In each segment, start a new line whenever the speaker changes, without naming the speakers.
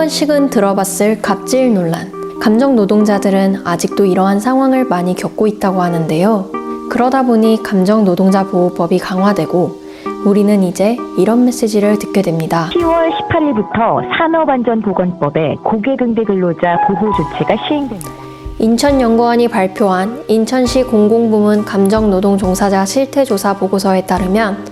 번씩은 들어봤을 갑질 논란. 감정 노동자들은 아직도 이러한 상황을 많이 겪고 있다고 하는데요. 그러다 보니 감정 노동자 보호법이 강화되고 우리는 이제 이런 메시지를 듣게 됩니다.
10월 18일부터 산업안전보건법에 고객응대 근로자 보호 조치가 시행됩니다.
인천연구원이 발표한 인천시 공공부문 감정노동 종사자 실태조사 보고서에 따르면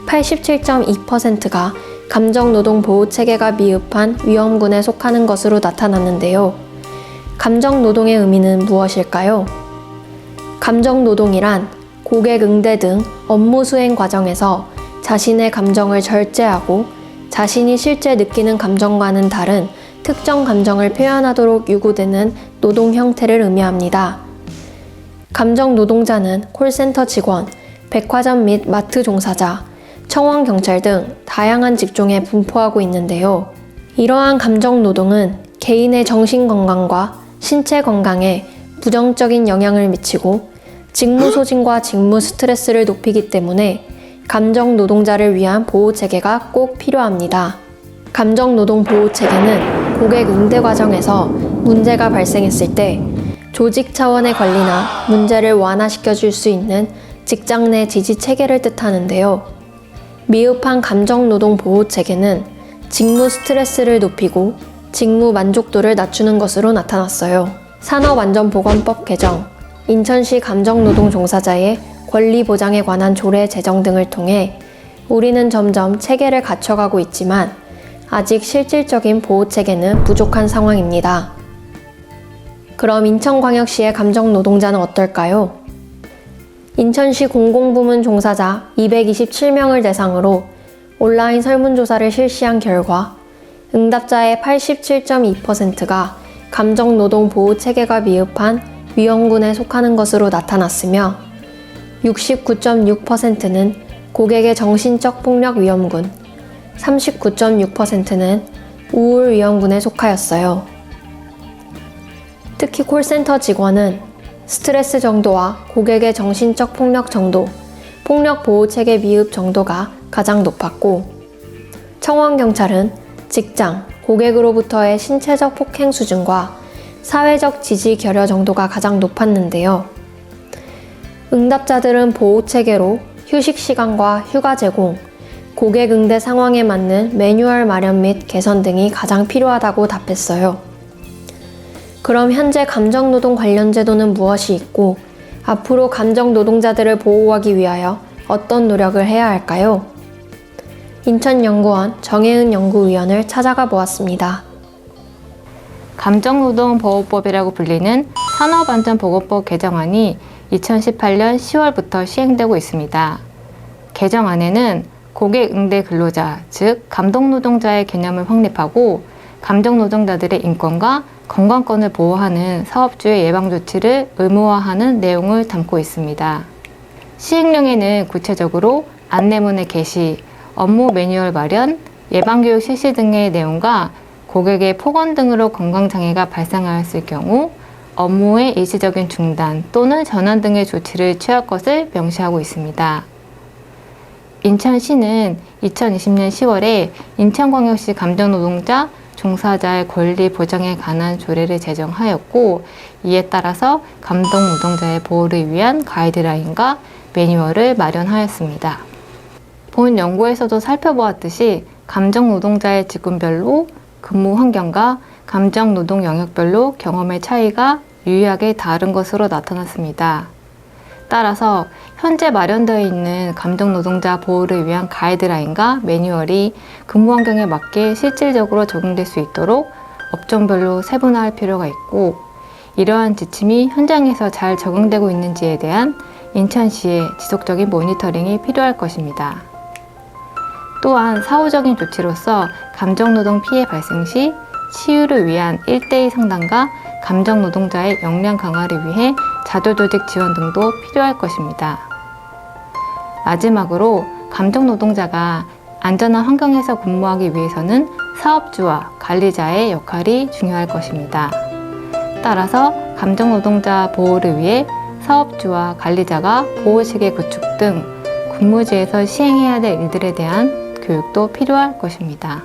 87.2%가 감정노동 보호체계가 미흡한 위험군에 속하는 것으로 나타났는데요. 감정노동의 의미는 무엇일까요? 감정노동이란 고객 응대 등 업무 수행 과정에서 자신의 감정을 절제하고 자신이 실제 느끼는 감정과는 다른 특정 감정을 표현하도록 요구되는 노동 형태를 의미합니다. 감정 노동자는 콜센터 직원, 백화점 및 마트 종사자, 청원 경찰 등 다양한 직종에 분포하고 있는데요. 이러한 감정 노동은 개인의 정신 건강과 신체 건강에 부정적인 영향을 미치고 직무 소진과 직무 스트레스를 높이기 때문에 감정 노동자를 위한 보호 체계가 꼭 필요합니다. 감정 노동 보호 체계는 고객 응대 과정에서 문제가 발생했을 때 조직 차원의 관리나 문제를 완화시켜 줄 수 있는 직장 내 지지 체계를 뜻하는데요. 미흡한 감정 노동 보호 체계는 직무 스트레스를 높이고 직무 만족도를 낮추는 것으로 나타났어요. 산업안전보건법 개정, 인천시 감정노동 종사자의 권리 보장에 관한 조례 제정 등을 통해 우리는 점점 체계를 갖춰가고 있지만 아직 실질적인 보호 체계는 부족한 상황입니다. 그럼 인천광역시의 감정노동자는 어떨까요? 인천시 공공부문 종사자 227명을 대상으로 온라인 설문조사를 실시한 결과 응답자의 87.2%가 감정노동 보호 체계가 미흡한 위험군에 속하는 것으로 나타났으며 69.6%는 고객의 정신적 폭력 위험군, 39.6%는 우울 위험군에 속하였어요. 특히 콜센터 직원은 스트레스 정도와 고객의 정신적 폭력 정도, 폭력 보호 체계 미흡 정도가 가장 높았고, 청원 경찰은 직장, 고객으로부터의 신체적 폭행 수준과 사회적 지지 결여 정도가 가장 높았는데요. 응답자들은 보호 체계로 휴식 시간과 휴가 제공, 고객 응대 상황에 맞는 매뉴얼 마련 및 개선 등이 가장 필요하다고 답했어요. 그럼 현재 감정노동 관련 제도는 무엇이 있고 앞으로 감정노동자들을 보호하기 위하여 어떤 노력을 해야 할까요? 인천연구원 정혜은 연구위원을 찾아가 보았습니다.
감정노동보호법이라고 불리는 산업안전보건법 개정안이 2018년 10월부터 시행되고 있습니다. 개정안에는 고객 응대 근로자, 즉 감독노동자의 개념을 확립하고 감정노동자들의 인권과 건강권을 보호하는 사업주의 예방조치를 의무화하는 내용을 담고 있습니다. 시행령에는 구체적으로 안내문의 게시, 업무 매뉴얼 마련, 예방교육 실시 등의 내용과 고객의 폭언 등으로 건강장애가 발생하였을 경우 업무의 일시적인 중단 또는 전환 등의 조치를 취할 것을 명시하고 있습니다. 인천시는 2020년 10월에 인천광역시 감정노동자 종사자의 권리 보장에 관한 조례를 제정하였고, 이에 따라서 감정노동자의 보호를 위한 가이드라인과 매뉴얼을 마련하였습니다. 본 연구에서도 살펴보았듯이 감정노동자의 직군별로 근무 환경과 감정노동 영역별로 경험의 차이가 유의하게 다른 것으로 나타났습니다. 따라서 현재 마련되어 있는 감정노동자 보호를 위한 가이드라인과 매뉴얼이 근무 환경에 맞게 실질적으로 적용될 수 있도록 업종별로 세분화할 필요가 있고, 이러한 지침이 현장에서 잘 적용되고 있는지에 대한 인천시의 지속적인 모니터링이 필요할 것입니다. 또한 사후적인 조치로서 감정노동 피해 발생 시 치유를 위한 1:1 상담과 감정노동자의 역량 강화를 위해 자조조직 지원 등도 필요할 것입니다. 마지막으로 감정노동자가 안전한 환경에서 근무하기 위해서는 사업주와 관리자의 역할이 중요할 것입니다. 따라서 감정노동자 보호를 위해 사업주와 관리자가 보호체계 구축 등 근무지에서 시행해야 될 일들에 대한 교육도 필요할 것입니다.